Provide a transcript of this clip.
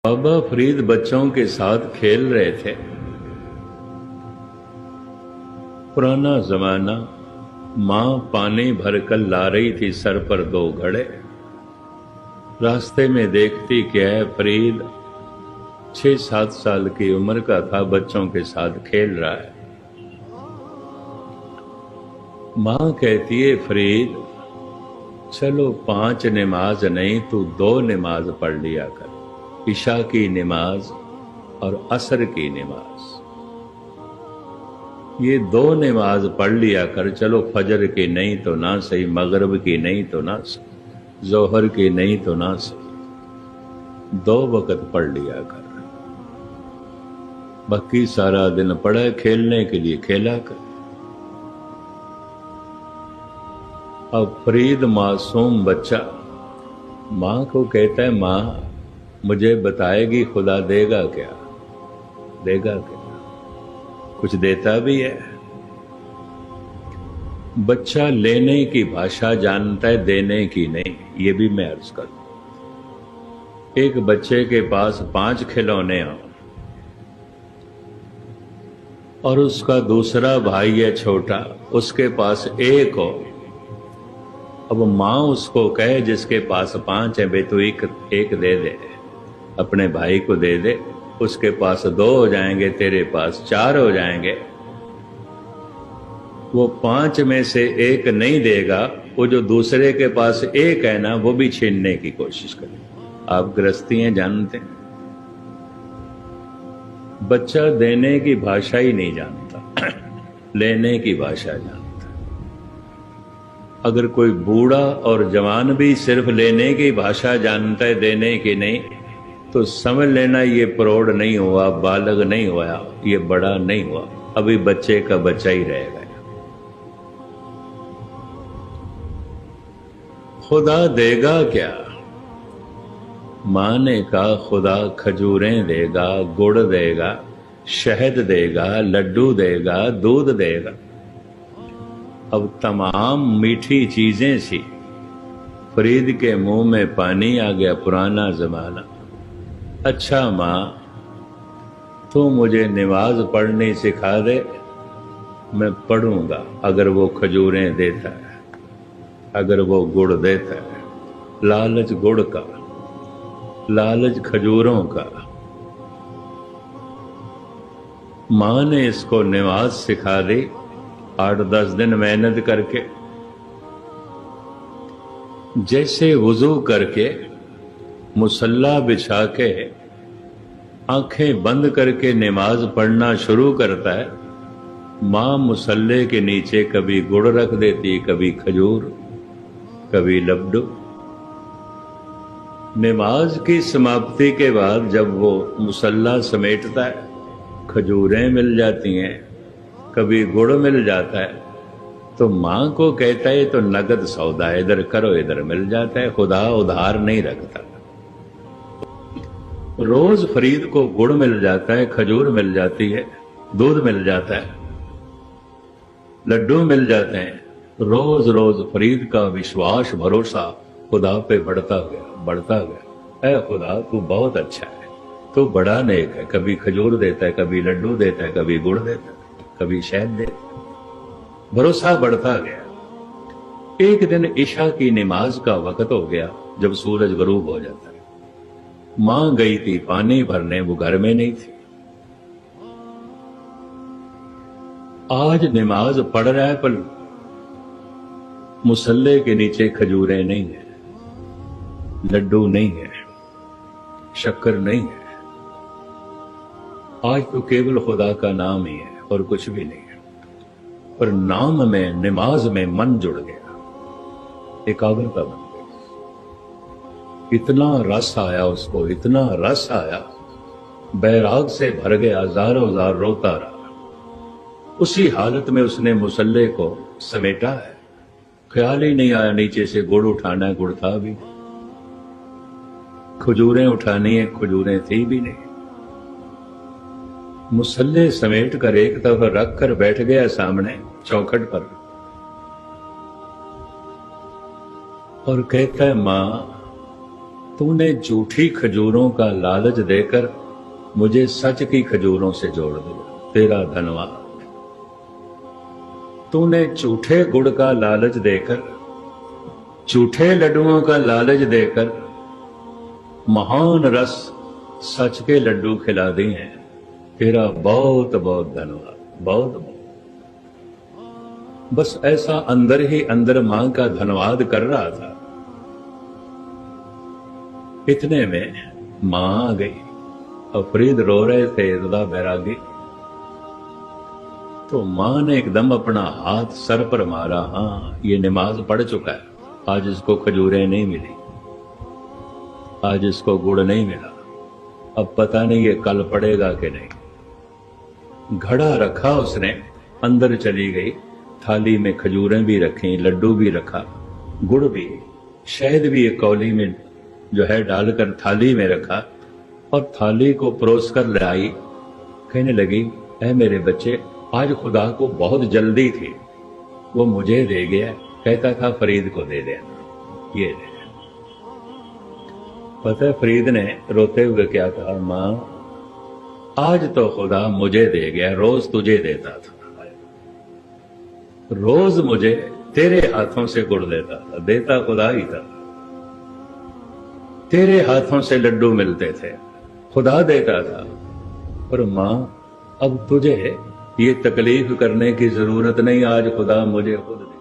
बाबा फरीद बच्चों के साथ खेल रहे थे। पुराना जमाना, मां पानी भरकर ला रही थी सर पर 2 घड़े। रास्ते में देखती क्या है, फरीद 6-7 साल की उम्र का था, बच्चों के साथ खेल रहा है। मां कहती है, फरीद चलो 5 नमाज नहीं तू 2 नमाज पढ़ लिया कर, इशा की नमाज और असर की नमाज। ये 2 नमाज पढ़ लिया कर, चलो फजर की नहीं तो ना सही, मगरिब की नहीं तो ना सही, जोहर की नहीं तो ना सही, 2 वक्त पढ़ लिया कर। बाकी सारा दिन पड़ा खेलने के लिए खेला कर। अब फरीद मासूम बच्चा मां को कहता है, मां मुझे बताएगी खुदा देगा क्या? देगा क्या? कुछ देता भी है। बच्चा लेने की भाषा जानता है, देने की नहीं। ये भी मैं अर्ज करूं, एक बच्चे के पास 5 खिलौने हों और उसका दूसरा भाई है छोटा, उसके पास 1 हो। अब मां उसको कहे जिसके पास 5 है, बे तो एक दे दे, अपने भाई को दे दे, उसके पास 2 हो जाएंगे, तेरे पास 4 हो जाएंगे। वो 5 में से 1 नहीं देगा, वो जो दूसरे के पास 1 है ना, वो भी छीनने की कोशिश करे। आप गृहस्थी हैं, जानते हैं। बच्चा देने की भाषा ही नहीं जानता, लेने की भाषा जानता। अगर कोई बूढ़ा और जवान भी सिर्फ लेने की भाषा जानता है, देने की नहीं, तो समझ लेना ये प्रौढ़ नहीं हुआ, बालग नहीं हुआ, ये बड़ा नहीं हुआ, अभी बच्चे का बच्चा ही रह गया। खुदा देगा क्या? मां ने कहा, खुदा खजूरें देगा, गुड़ देगा, शहद देगा, लड्डू देगा, दूध देगा। अब तमाम मीठी चीजें सी। फरीद के मुंह में पानी आ गया। पुराना जमाना। अच्छा मां, तू मुझे नमाज पढ़नी सिखा दे, मैं पढ़ूंगा अगर वो खजूरें देता है, अगर वो गुड़ देता है। लालच गुड़ का, लालच खजूरों का। मां ने इसको नमाज सिखा दी। 8-10 दिन मेहनत करके, जैसे वुजू करके मुसल्ला बिछा के आंखें बंद करके नमाज पढ़ना शुरू करता है, मां मुसल्ले के नीचे कभी गुड़ रख देती, कभी खजूर, कभी लड्डू। नमाज की समाप्ति के बाद जब वो मुसल्ला समेटता है, खजूरें मिल जाती हैं, कभी गुड़ मिल जाता है, तो मां को कहता है तो नगद सौदा, इधर करो इधर मिल जाता है। खुदा उधार नहीं रखता। रोज फरीद को गुड़ मिल जाता है, खजूर मिल जाती है, दूध मिल जाता है, लड्डू मिल जाते हैं। रोज रोज फरीद का विश्वास भरोसा खुदा पे बढ़ता गया, बढ़ता गया। ऐ खुदा तू बहुत अच्छा है, तू बड़ा नेक है। कभी खजूर देता है, कभी लड्डू देता है, कभी गुड़ देता है, कभी शहद देता है। भरोसा बढ़ता गया। एक दिन इशा की नमाज का वक्त हो गया, जब सूरज गरूब हो जाता है। मां गई थी पानी भरने, वो घर में नहीं थी। आज नमाज पढ़ रहा है, पर मुसल्ले के नीचे खजूरें नहीं है, लड्डू नहीं है, शक्कर नहीं है। आज तो केवल खुदा का नाम ही है और कुछ भी नहीं है। पर नाम में, नमाज में मन जुड़ गया, एकाग्रता बन गई। इतना रस आया उसको, इतना रस आया, बैराग से भर गया, ज़ारो ज़ार रोता रहा। उसी हालत में उसने मुसल्ले को समेटा है। ख्याल ही नहीं आया नीचे से गुड़ उठाना है, गुड़ था भी। खजूरें उठानी है, खजूरें थी भी नहीं। मुसल्ले समेट कर एक तरफ रख कर बैठ गया सामने चौखट पर और कहता है, मां तूने झूठी खजूरों का लालच देकर मुझे सच की खजूरों से जोड़ दिया, तेरा धन्यवाद। तूने झूठे गुड़ का लालच देकर, झूठे लड्डुओं का लालच देकर महान रस सच के लड्डू खिला दिए हैं, तेरा बहुत बहुत धन्यवाद, बहुत बहुत। बस ऐसा अंदर ही अंदर मां का धन्यवाद कर रहा था, इतने में मां आ गई और फरीद रो रहे थे रुदा बैरागी। तो मां ने एकदम अपना हाथ सर पर मारा, हाँ ये नमाज पढ़ चुका है, आज इसको खजूरें नहीं मिली, आज इसको गुड़ नहीं मिला, अब पता नहीं ये कल पड़ेगा कि नहीं। घड़ा रखा उसने, अंदर चली गई, थाली में खजूरें भी रखी, लड्डू भी रखा, गुड़ भी, शहद भी एक कौली में जो है डालकर थाली में रखा और थाली को परोस कर लाई। कहने लगी, ऐ मेरे बच्चे, आज खुदा को बहुत जल्दी थी, वो मुझे दे गया, कहता था फरीद को दे देना, ये दे। पता है फरीद ने रोते हुए क्या कहा, मां आज तो खुदा मुझे दे गया, रोज तुझे देता था, रोज मुझे तेरे हाथों से गुड़ देता था, देता खुदा ही था, तेरे हाथों से लड्डू मिलते थे, खुदा देता था। पर मां अब तुझे ये तकलीफ करने की जरूरत नहीं, आज खुदा मुझे खुद दे।